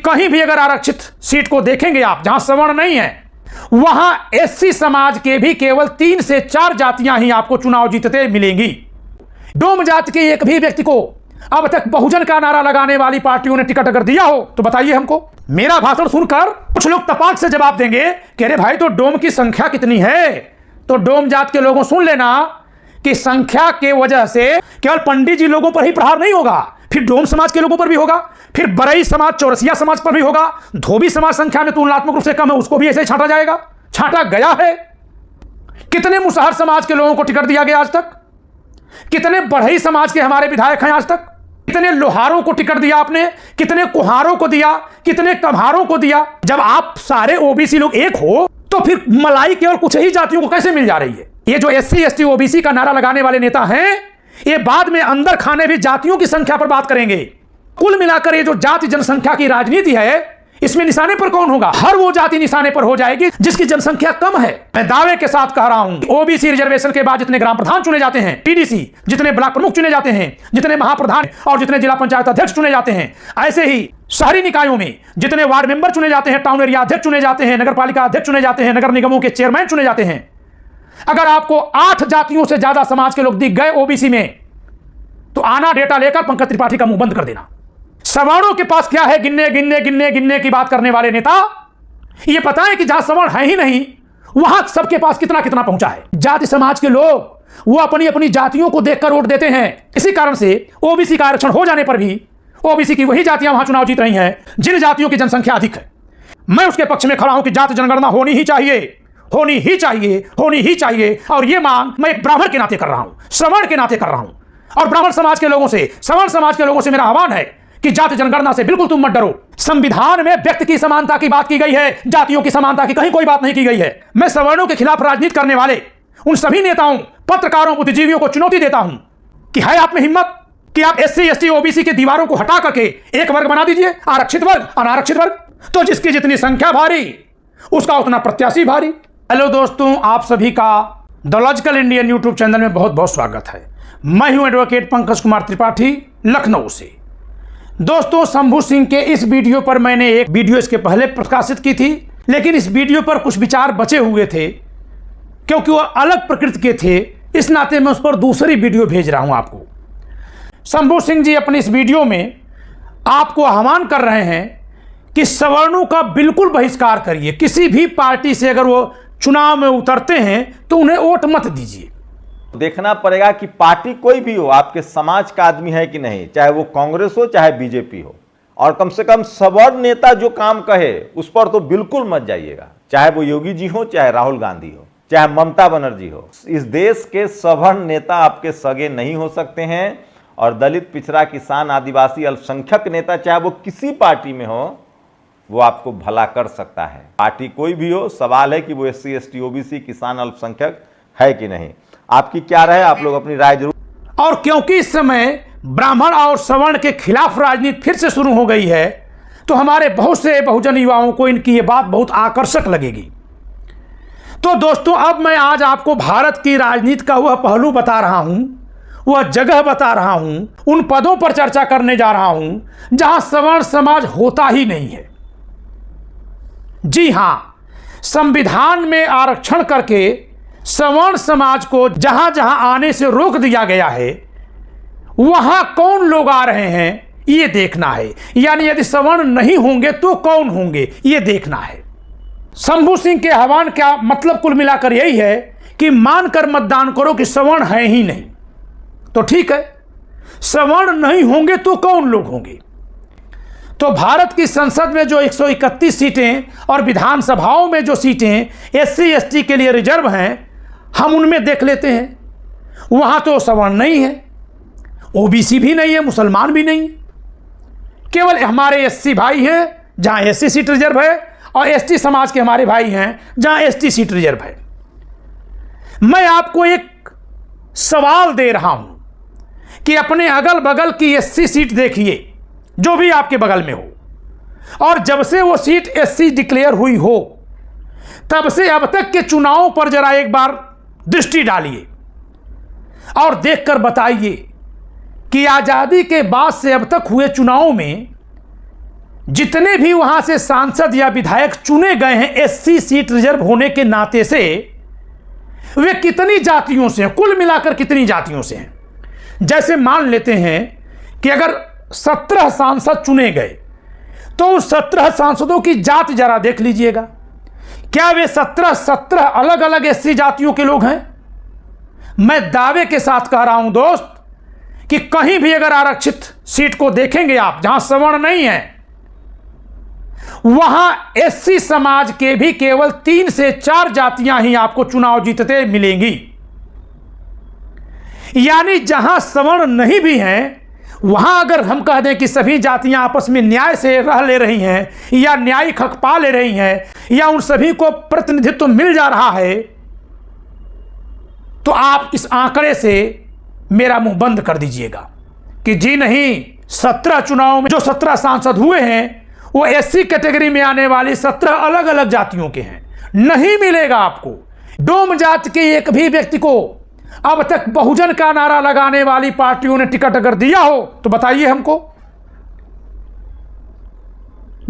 कहीं भी अगर आरक्षित सीट को देखेंगे आप जहां सवर्ण नहीं है, वहां एससी समाज के भी केवल 3 से 4 जातियां ही आपको चुनाव जीतते मिलेंगी। डोम जाति के एक भी व्यक्ति को अब तक बहुजन का नारा लगाने वाली पार्टियों ने टिकट अगर दिया हो तो बताइए हमको। मेरा भाषण सुनकर कुछ लोग तपाक से जवाब देंगे कि अरे भाई तो डोम की संख्या कितनी है। तो डोम जात के लोगों सुन लेना कि संख्या के वजह से केवल पंडित जी लोगों पर ही प्रहार नहीं होगा, फिर डोम समाज के लोगों पर भी होगा, फिर बरई समाज चौरसिया समाज पर भी होगा। धोबी समाज संख्या में तुलनात्मक रूप से कम है, उसको भी ऐसे ही छांटा जाएगा, छांटा गया है। कितने मुसहर समाज के लोगों को टिकट दिया गया आज तक, कितने बढ़ई समाज के हमारे विधायक हैं आज तक, कितने लोहारों को टिकट दिया आपने, कितने कुहारों को दिया, कितने कम्हारों को दिया। जब आप सारे ओबीसी लोग एक हो तो फिर मलाई केवल कुछ ही जातियों को कैसे मिल जा रही है। ये जो एससी एसटी ओबीसी का नारा लगाने वाले नेता हैं, ये बाद में अंदर खाने भी जातियों की संख्या पर बात करेंगे। कुल मिलाकर ये जो जाति जनसंख्या की राजनीति है, इसमें निशाने पर कौन होगा? हर वो जाति निशाने पर हो जाएगी जिसकी जनसंख्या कम है। मैं दावे के साथ कह रहा हूं, ओबीसी रिजर्वेशन के बाद जितने ग्राम प्रधान चुने जाते हैं, टीडीसी, जितने ब्लॉक प्रमुख चुने जाते हैं, जितने महाप्रधान और जितने जिला पंचायत अध्यक्ष चुने जाते हैं, ऐसे ही शहरी निकायों में जितने वार्ड मेंबर चुने जाते हैं, टाउन एरिया अध्यक्ष चुने जाते हैं, नगर पालिका अध्यक्ष चुने जाते हैं, नगर निगमों के चेयरमैन चुने जाते हैं। अगर आपको 8 जातियों से ज्यादा समाज के लोग दिख गए ओबीसी में, तो आना डेटा लेकर पंकज त्रिपाठी का मुंह बंद कर देना। सवर्णों के पास क्या है गिनने की बात करने वाले नेता? ये पता है कि जहां सवर्ण है ही नहीं, वहां सबके पास कितना कितना पहुंचा है। जाति समाज के लोग वो अपनी अपनी जातियों को देखकर वोट देते हैं। इसी कारण से ओबीसी का आरक्षण हो जाने पर भी ओबीसी की वही जातियां वहां चुनाव जीत रही हैं जिन जातियों की जनसंख्या अधिक है। मैं उसके पक्ष में खड़ा हूं कि जाति जनगणना होनी ही चाहिए, होनी ही चाहिए, होनी ही चाहिए। और यह मांग मैं एक ब्राह्मण के नाते कर रहा हूं, सवर्ण के नाते कर रहा हूं। और ब्राह्मण समाज के लोगों से, सवर्ण समाज के लोगों से मेरा आह्वान है कि जाति जनगणना से बिल्कुल तुम मत डरो। संविधान में व्यक्ति की समानता की बात की गई है, जातियों की समानता की कहीं कोई बात नहीं की गई है। मैं सवर्णों के खिलाफ राजनीति करने वाले उन सभी नेताओं, पत्रकारों, बुद्धिजीवियों को चुनौती देता हूं कि है आप में हिम्मत कि आप एससी एसटी ओबीसी की दीवारों को हटा करके एक वर्ग बना दीजिए, आरक्षित वर्ग, अनारक्षित वर्ग। तो जिसकी जितनी संख्या भारी उसका उतना प्रत्याशी भारी। हेलो दोस्तों, आप सभी का the logical Indian YouTube channel में बहुत बहुत स्वागत है। मैं हूं एडवोकेट पंकज कुमार त्रिपाठी, लखनऊ से। दोस्तों, शंभू सिंह के इस वीडियो पर मैंने एक वीडियो इसके पहले प्रकाशित की थी, लेकिन इस वीडियो पर कुछ विचार बचे हुए थे क्योंकि वह अलग प्रकृति के थे। इस नाते मैं उस पर दूसरी वीडियो भेज रहा हूं आपको। शंभू सिंह जी अपनी इस वीडियो में आपको आह्वान कर रहे हैं कि सवर्णों का बिल्कुल बहिष्कार करिए। किसी भी पार्टी से अगर वो चुनाव में उतरते हैं तो उन्हें वोट मत दीजिए। देखना पड़ेगा कि पार्टी कोई भी हो, आपके समाज का आदमी है कि नहीं, चाहे वो कांग्रेस हो चाहे बीजेपी हो। और कम से कम सवर्ण नेता जो काम कहे उस पर तो बिल्कुल मत जाइएगा, चाहे वो योगी जी हो, चाहे राहुल गांधी हो, चाहे ममता बनर्जी हो। इस देश के सवर्ण नेता आपके सगे नहीं हो सकते हैं। और दलित, पिछड़ा, किसान, आदिवासी, अल्पसंख्यक नेता चाहे वो किसी पार्टी में हो, वो आपको भला कर सकता है। पार्टी कोई भी हो, सवाल है कि वो एससी एसटी ओबीसी, किसान, अल्पसंख्यक है कि नहीं। आपकी क्या राय है? आप लोग अपनी राय जरूर। और क्योंकि इस समय ब्राह्मण और सवर्ण के खिलाफ राजनीति फिर से शुरू हो गई है, तो हमारे बहुत से बहुजन युवाओं को इनकी ये बात बहुत आकर्षक लगेगी। तो दोस्तों, अब मैं आज आपको भारत की राजनीति का वह पहलू बता रहा हूं, वह जगह बता रहा हूं, उन पदों पर चर्चा करने जा रहा हूं जहां सवर्ण समाज होता ही नहीं है। जी हां, संविधान में आरक्षण करके सवर्ण समाज को जहां जहां आने से रोक दिया गया है, वहां कौन लोग आ रहे हैं ये देखना है। यानी यदि सवर्ण नहीं होंगे तो कौन होंगे ये देखना है। शंभू सिंह के आह्वान का मतलब कुल मिलाकर यही है कि मानकर मतदान करो कि सवर्ण है ही नहीं, तो ठीक है, सवर्ण नहीं होंगे तो कौन लोग होंगे। तो भारत की संसद में जो 131 सीटें और विधानसभाओं में जो सीटें एससी एसटी के लिए रिजर्व हैं, हम उनमें देख लेते हैं। वहां तो सवर्ण नहीं है, ओबीसी भी नहीं है, मुसलमान भी नहीं है, केवल हमारे एससी भाई हैं जहां एससी सीट रिजर्व है, और एसटी समाज के हमारे भाई हैं जहां एसटी सीट रिजर्व है। मैं आपको एक सवाल दे रहा हूं कि अपने अगल बगल की एससी सीट देखिए, जो भी आपके बगल में हो, और जब से वो सीट एससी डिक्लेयर हुई हो तब से अब तक के चुनावों पर जरा एक बार दृष्टि डालिए और देखकर बताइए कि आजादी के बाद से अब तक हुए चुनावों में जितने भी वहां से सांसद या विधायक चुने गए हैं एससी सीट रिजर्व होने के नाते से, वे कितनी जातियों से हैं, कुल मिलाकर कितनी जातियों से हैं। जैसे मान लेते हैं कि अगर 17 सांसद चुने गए तो उस 17 सांसदों की जात जरा देख लीजिएगा, क्या वे 17 अलग अलग एससी जातियों के लोग हैं? मैं दावे के साथ कह रहा हूं दोस्त कि कहीं भी अगर आरक्षित सीट को देखेंगे आप, जहां सवर्ण नहीं है, वहां एससी समाज के भी केवल 3 से 4 जातियां ही आपको चुनाव जीतते मिलेंगी। यानी जहां सवर्ण नहीं भी हैं, वहां अगर हम कह दें कि सभी जातियां आपस में न्याय से रह ले रही हैं या न्यायिक हक पा ले रही हैं या उन सभी को प्रतिनिधित्व मिल जा रहा है, तो आप इस आंकड़े से मेरा मुंह बंद कर दीजिएगा कि जी नहीं, 17 चुनाव में जो 17 सांसद हुए हैं वो एससी कैटेगरी में आने वाली 17 अलग अलग जातियों के हैं। नहीं मिलेगा आपको। डोम जाति के एक भी व्यक्ति को अब तक बहुजन का नारा लगाने वाली पार्टियों ने टिकट अगर दिया हो तो बताइए हमको।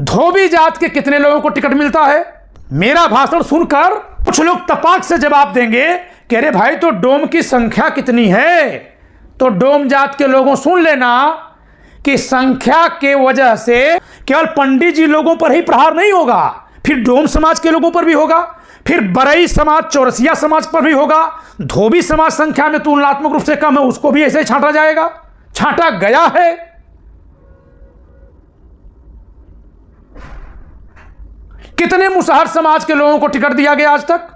धोबी जात के कितने लोगों को टिकट मिलता है? मेरा भाषण सुनकर कुछ लोग तपाक से जवाब देंगे कि अरे भाई, तो डोम की संख्या कितनी है? तो डोम जात के लोगों सुन लेना कि संख्या के वजह से केवल पंडित जी लोगों पर ही प्रहार नहीं होगा, फिर डोम समाज के लोगों पर भी होगा, फिर बरई समाज, चौरसिया समाज पर भी होगा। धोबी समाज संख्या में तुलनात्मक रूप से कम है, उसको भी ऐसे ही छांटा जाएगा, छांटा गया है। कितने मुसहर समाज के लोगों को टिकट दिया गया आज तक?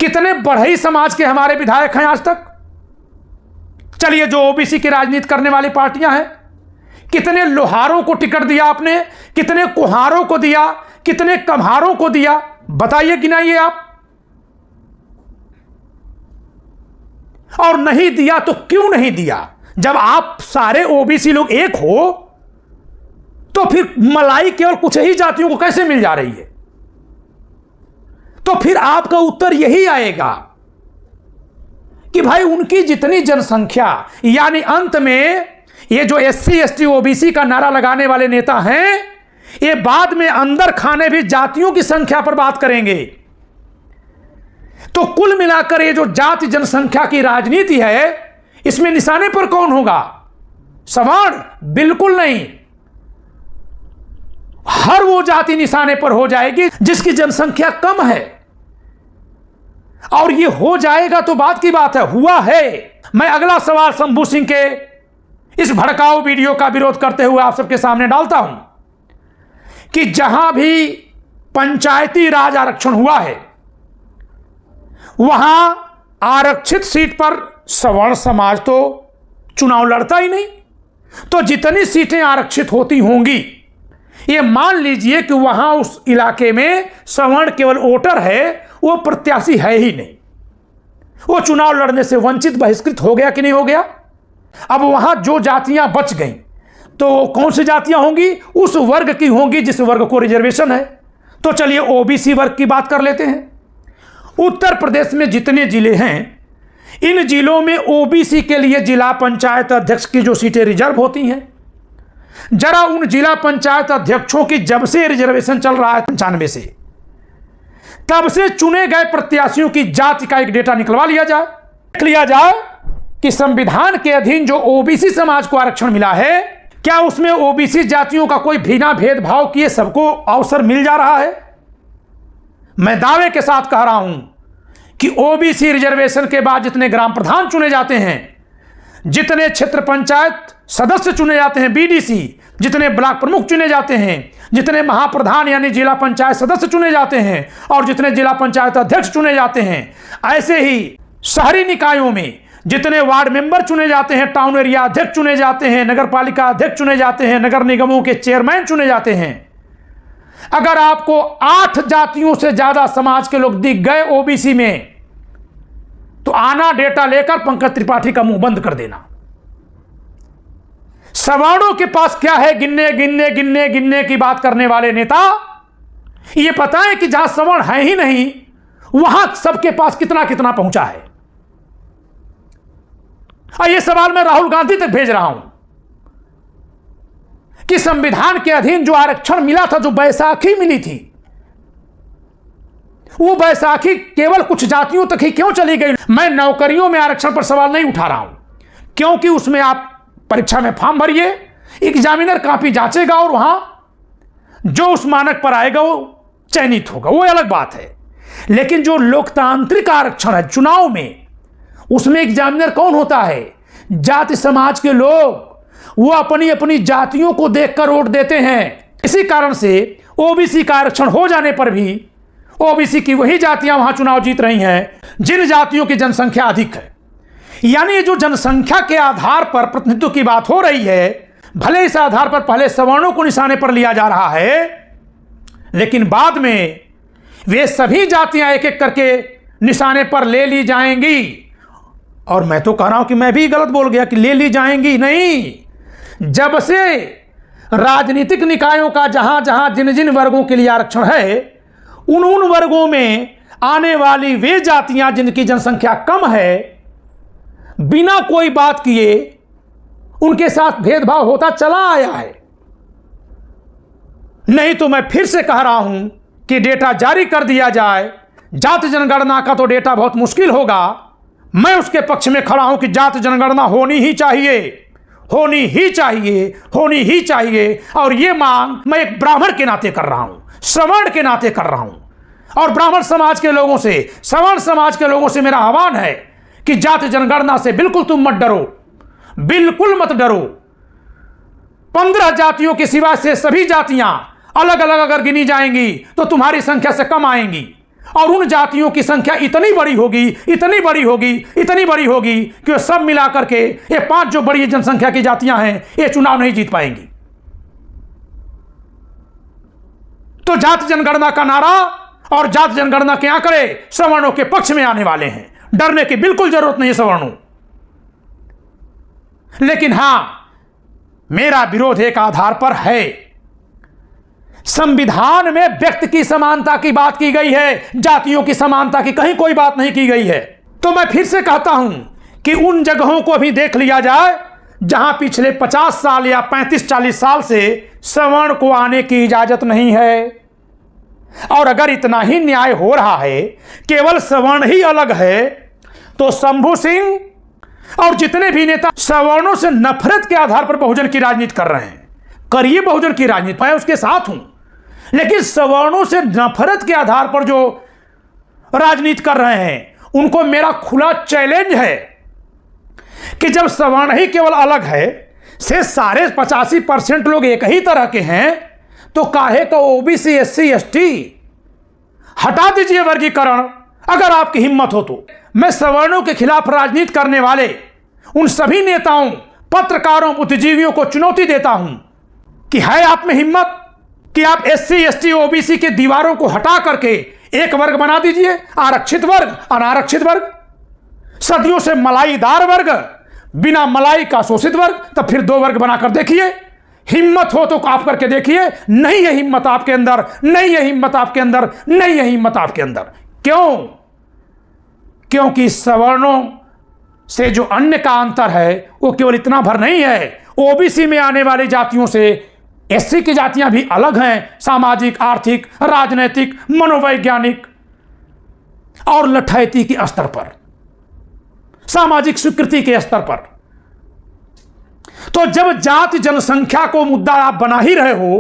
कितने बढ़ई समाज के हमारे विधायक हैं आज तक? चलिए, जो ओबीसी की राजनीति करने वाली पार्टियां हैं, कितने लोहारों को टिकट दिया आपने? कितने कुम्हारों को दिया? कितने कम्हारों को दिया? बताइए, गिनाइए आप। और नहीं दिया तो क्यों नहीं दिया? जब आप सारे ओबीसी लोग एक हो तो फिर मलाई केवल कुछ ही जातियों को कैसे मिल जा रही है? तो फिर आपका उत्तर यही आएगा कि भाई, उनकी जितनी जनसंख्या, यानी अंत में ये जो एससी एसटी ओबीसी का नारा लगाने वाले नेता हैं, ये बाद में अंदर खाने भी जातियों की संख्या पर बात करेंगे। तो कुल मिलाकर ये जो जाति जनसंख्या की राजनीति है, इसमें निशाने पर कौन होगा? सवर्ण? बिल्कुल नहीं। हर वो जाति निशाने पर हो जाएगी जिसकी जनसंख्या कम है। और ये हो जाएगा तो बात की बात है, हुआ है। मैं अगला सवाल शंभू सिंह के इस भड़काऊ वीडियो का विरोध करते हुए आप सबके सामने डालता हूं कि जहां भी पंचायती राज आरक्षण हुआ है, वहां आरक्षित सीट पर सवर्ण समाज तो चुनाव लड़ता ही नहीं। तो जितनी सीटें आरक्षित होती होंगी, ये मान लीजिए कि वहां उस इलाके में सवर्ण केवल वोटर है, वो प्रत्याशी है ही नहीं, वो चुनाव लड़ने से वंचित, बहिष्कृत हो गया कि नहीं हो गया? अब वहां जो जातियां बच गईं, तो कौन सी जातियां होंगी? उस वर्ग की होंगी जिस वर्ग को रिजर्वेशन है। तो चलिए ओबीसी वर्ग की बात कर लेते हैं। उत्तर प्रदेश में जितने जिले हैं, इन जिलों में ओबीसी के लिए जिला पंचायत अध्यक्ष की जो सीटें रिजर्व होती हैं, जरा उन जिला पंचायत अध्यक्षों की जब से रिजर्वेशन चल रहा है 95 से, तब से चुने गए प्रत्याशियों की जाति का एक डेटा निकलवा लिया जाए, देख लिया जाए कि संविधान के अधीन जो ओबीसी समाज को आरक्षण मिला है, क्या उसमें ओबीसी जातियों का कोई बिना भेदभाव किए सबको अवसर मिल जा रहा है? मैं दावे के साथ कह रहा हूं कि ओबीसी रिजर्वेशन के बाद जितने ग्राम प्रधान चुने जाते हैं, जितने क्षेत्र पंचायत सदस्य चुने जाते हैं बीडीसी, जितने ब्लॉक प्रमुख चुने जाते हैं, जितने महाप्रधान यानी जिला पंचायत सदस्य चुने जाते हैं और जितने जिला पंचायत अध्यक्ष चुने जाते हैं, ऐसे ही शहरी निकायों में जितने वार्ड मेंबर चुने जाते हैं, टाउन एरिया अध्यक्ष चुने जाते हैं, नगर पालिका अध्यक्ष चुने जाते हैं, नगर निगमों के चेयरमैन चुने जाते हैं, अगर आपको 8 जातियों से ज्यादा समाज के लोग दिख गए ओबीसी में, तो आना डेटा लेकर पंकज त्रिपाठी का मुंह बंद कर देना। सवर्णों के पास क्या है गिनने गिनने गिनने गिनने की बात करने वाले नेता? ये पता है कि जहां सवर्ण है ही नहीं, वहां सबके पास कितना कितना पहुंचा है। और ये सवाल मैं राहुल गांधी तक भेज रहा हूं कि संविधान के अधीन जो आरक्षण मिला था, जो बैसाखी मिली थी, वो बैसाखी केवल कुछ जातियों तक ही क्यों चली गई? मैं नौकरियों में आरक्षण पर सवाल नहीं उठा रहा हूं, क्योंकि उसमें आप परीक्षा में फॉर्म भरिए, एग्जामिनर कॉपी जांचेगा और वहां जो उस मानक पर आएगा वो चयनित होगा, वो अलग बात है। लेकिन जो लोकतांत्रिक आरक्षण है चुनाव में, उसमें एग्जामिनर कौन होता है? जाति समाज के लोग। वो अपनी अपनी जातियों को देखकर वोट देते हैं। इसी कारण से ओबीसी का आरक्षण हो जाने पर भी ओबीसी की वही जातियां वहां चुनाव जीत रही हैं जिन जातियों की जनसंख्या अधिक है। यानी जो जनसंख्या के आधार पर प्रतिनिधित्व की बात हो रही है, भले इस आधार पर पहले सवर्णों को निशाने पर लिया जा रहा है, लेकिन बाद में वे सभी जातियां एक एक करके निशाने पर ले ली जाएंगी। और मैं तो कह रहा हूं कि मैं भी गलत बोल गया कि ले ली जाएंगी नहीं। जब से राजनीतिक निकायों का जहां जहां जिन जिन वर्गों के लिए आरक्षण है, उन वर्गों में आने वाली वे जातियां जिनकी जनसंख्या कम है, बिना कोई बात किए उनके साथ भेदभाव होता चला आया है। नहीं तो मैं फिर से कह रहा हूं कि डेटा जारी कर दिया जाए। जाति जनगणना का तो डेटा बहुत मुश्किल होगा। मैं उसके पक्ष में खड़ा हूं कि जाति जनगणना होनी ही चाहिए, होनी ही चाहिए, होनी ही चाहिए। और यह मांग मैं एक ब्राह्मण के नाते कर रहा हूं, सवर्ण के नाते कर रहा हूं। और ब्राह्मण समाज के लोगों से, सवर्ण समाज के लोगों से मेरा आह्वान है कि जाति जनगणना से बिल्कुल तुम मत डरो, बिल्कुल मत डरो। 15 जातियों के सिवा से सभी जातियां अलग अलग अगर गिनी जाएंगी तो तुम्हारी संख्या से कम आएंगी। और उन जातियों की संख्या इतनी बड़ी होगी, इतनी बड़ी होगी, इतनी बड़ी होगी कि वो सब मिलाकर के ये 5 जो बड़ी जनसंख्या की जातियां हैं, ये चुनाव नहीं जीत पाएंगी। तो जाति जनगणना का नारा और जाति जनगणना के आंकड़े सवर्णों के पक्ष में आने वाले हैं। डरने की बिल्कुल जरूरत नहीं है सवर्णों। लेकिन हां, मेरा विरोध एक आधार पर है। संविधान में व्यक्ति की समानता की बात की गई है, जातियों की समानता की कहीं कोई बात नहीं की गई है। तो मैं फिर से कहता हूं कि उन जगहों को भी देख लिया जाए जहां पिछले 50 साल या 35-40 साल से सवर्ण को आने की इजाजत नहीं है। और अगर इतना ही न्याय हो रहा है, केवल सवर्ण ही अलग है, तो शंभू सिंह और जितने भी नेता सवर्णों से नफरत के आधार पर बहुजन की राजनीति कर रहे हैं, करिए बहुजन की राजनीति, मैं उसके साथ हूं। लेकिन सवर्णों से नफरत के आधार पर जो राजनीति कर रहे हैं, उनको मेरा खुला चैलेंज है कि जब सवर्ण ही केवल अलग है, से सारे 85% लोग एक ही तरह के हैं, तो काहे का ओबीसी एससी एसटी हटा दीजिए वर्गीकरण। अगर आपकी हिम्मत हो तो मैं सवर्णों के खिलाफ राजनीति करने वाले उन सभी नेताओं, पत्रकारों, बुद्धिजीवियों को चुनौती देता हूं कि है आप में हिम्मत कि आप एससी एसटी ओबीसी के दीवारों को हटा करके एक वर्ग बना दीजिए, आरक्षित वर्ग, अनारक्षित वर्ग, सदियों से मलाईदार वर्ग, बिना मलाई का शोषित वर्ग, तब फिर 2 वर्ग बनाकर देखिए। हिम्मत हो तो आप करके देखिए। नहीं है हिम्मत आपके अंदर, नहीं है हिम्मत आपके अंदर, नहीं है हिम्मत आपके अंदर। क्यों? क्योंकि सवर्णों से जो अन्य का अंतर है वो केवल इतना भर नहीं है। ओबीसी में आने वाली जातियों से एससी की जातियां भी अलग हैं, सामाजिक, आर्थिक, राजनैतिक, मनोवैज्ञानिक और लठैती के स्तर पर, सामाजिक स्वीकृति के स्तर पर। तो जब जाति जनसंख्या को मुद्दा आप बना ही रहे हो,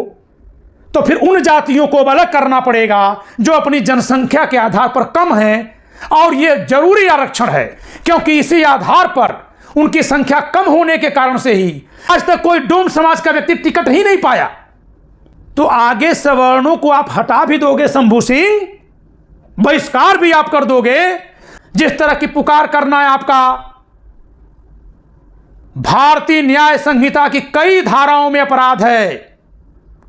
तो फिर उन जातियों को अलग करना पड़ेगा जो अपनी जनसंख्या के आधार पर कम हैं। और यह जरूरी आरक्षण है, क्योंकि इसी आधार पर उनकी संख्या कम होने के कारण से ही आज तक कोई डोम समाज का व्यक्ति टिकट ही नहीं पाया। तो आगे सवर्णों को आप हटा भी दोगे शंभू सिंह, बहिष्कार भी आप कर दोगे। जिस तरह की पुकार करना है आपका, भारतीय न्याय संहिता की कई धाराओं में अपराध है,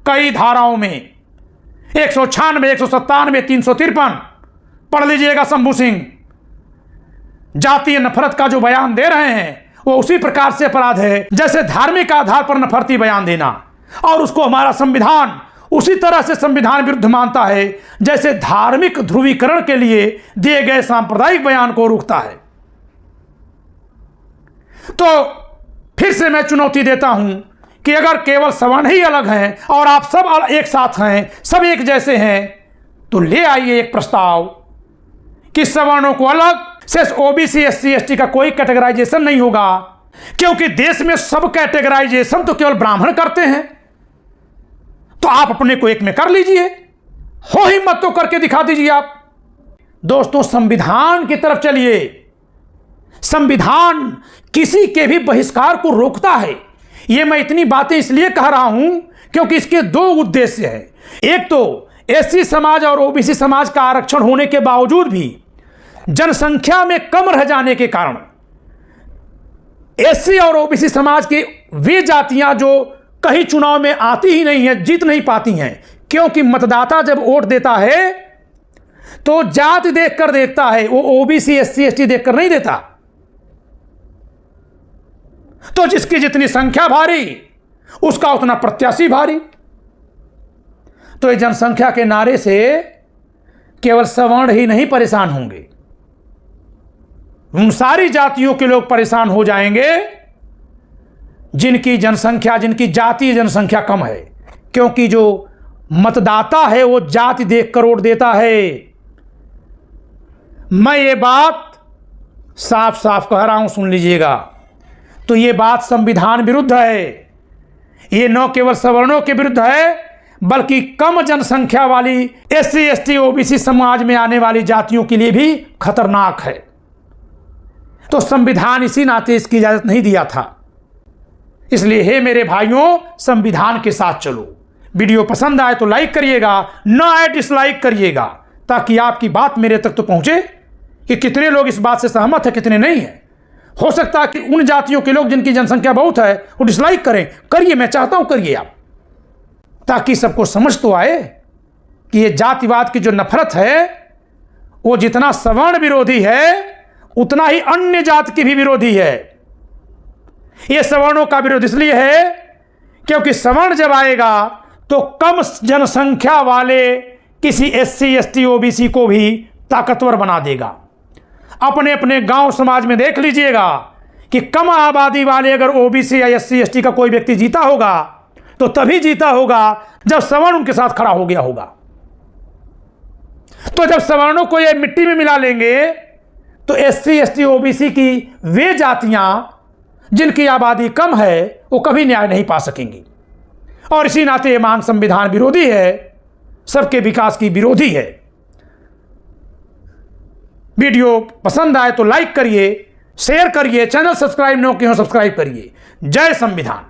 कई धाराओं में 196, 197, 353 पढ़ लीजिएगा। शंभू सिंह जातीय नफरत का जो बयान दे रहे हैं वो उसी प्रकार से अपराध है जैसे धार्मिक आधार पर नफरती बयान देना। और उसको हमारा संविधान उसी तरह से संविधान विरुद्ध मानता है जैसे धार्मिक ध्रुवीकरण के लिए दिए गए सांप्रदायिक बयान को रोकता है। तो फिर से मैं चुनौती देता हूं कि अगर केवल सवर्ण ही अलग हैं और आप सब एक साथ हैं, सब एक जैसे हैं, तो ले आइए एक प्रस्ताव कि सवर्णों को अलग से ओबीसी एससी एसटी का कोई कैटेगराइजेशन नहीं होगा, क्योंकि देश में सब कैटेगराइजेशन तो केवल ब्राह्मण करते हैं। तो आप अपने को एक में कर लीजिए, हो हिम्मत तो करके दिखा दीजिए आप। दोस्तों, संविधान की तरफ चलिए। संविधान किसी के भी बहिष्कार को रोकता है। यह मैं इतनी बातें इसलिए कह रहा हूं क्योंकि इसके दो उद्देश्य हैं। एक तो एससी समाज और ओबीसी समाज का आरक्षण होने के बावजूद भी जनसंख्या में कम रह जाने के कारण एससी और ओबीसी समाज की वे जातियां जो कहीं चुनाव में आती ही नहीं है, जीत नहीं पाती हैं, क्योंकि मतदाता जब वोट देता है तो जाति देखकर देता है, वो ओबीसी एससी एसटी देखकर नहीं देता। तो जिसकी जितनी संख्या भारी उसका उतना प्रत्याशी भारी। तो इस जनसंख्या के नारे से केवल सवर्ण ही नहीं परेशान होंगे, उन सारी जातियों के लोग परेशान हो जाएंगे जिनकी जनसंख्या, जिनकी जातीय जनसंख्या कम है, क्योंकि जो मतदाता है वो जाति देखकर वोट देता है। मैं ये बात साफ साफ कह रहा हूं, सुन लीजिएगा। तो ये बात संविधान विरुद्ध है। ये न केवल सवर्णों के विरुद्ध है, बल्कि कम जनसंख्या वाली एससी एसटी ओबीसी समाज में आने वाली जातियों के लिए भी खतरनाक है। तो संविधान इसी नाते इसकी इजाजत नहीं दिया था। इसलिए हे मेरे भाइयों, संविधान के साथ चलो। वीडियो पसंद आए तो लाइक करिएगा, न आए डिसलाइक करिएगा, ताकि आपकी बात मेरे तक तो पहुंचे कि कितने लोग इस बात से सहमत है, कितने नहीं है। हो सकता है कि उन जातियों के लोग जिनकी जनसंख्या बहुत है वो डिसलाइक करें। करिए, मैं चाहता हूं करिए आप, ताकि सबको समझ तो आए कि ये जातिवाद की जो नफरत है वो जितना सवर्ण विरोधी है उतना ही अन्य जाति की भी विरोधी है। ये सवर्णों का विरोध इसलिए है क्योंकि सवर्ण जब आएगा तो कम जनसंख्या वाले किसी एससी एसटी ओबीसी को भी ताकतवर बना देगा। अपने अपने गांव समाज में देख लीजिएगा कि कम आबादी वाले अगर ओबीसी या एससी एसटी का कोई व्यक्ति जीता होगा तो तभी जीता होगा जब सवर्ण उनके साथ खड़ा हो गया होगा। तो जब सवर्णों को ये मिट्टी में मिला लेंगे तो एससी एसटी ओबीसी की वे जातियां जिनकी आबादी कम है वो कभी न्याय नहीं पा सकेंगी। और इसी नाते ये मांग संविधान विरोधी है, सबके विकास की विरोधी है। वीडियो पसंद आए तो लाइक करिए, शेयर करिए, चैनल सब्सक्राइब न किए हो सब्सक्राइब करिए। जय संविधान।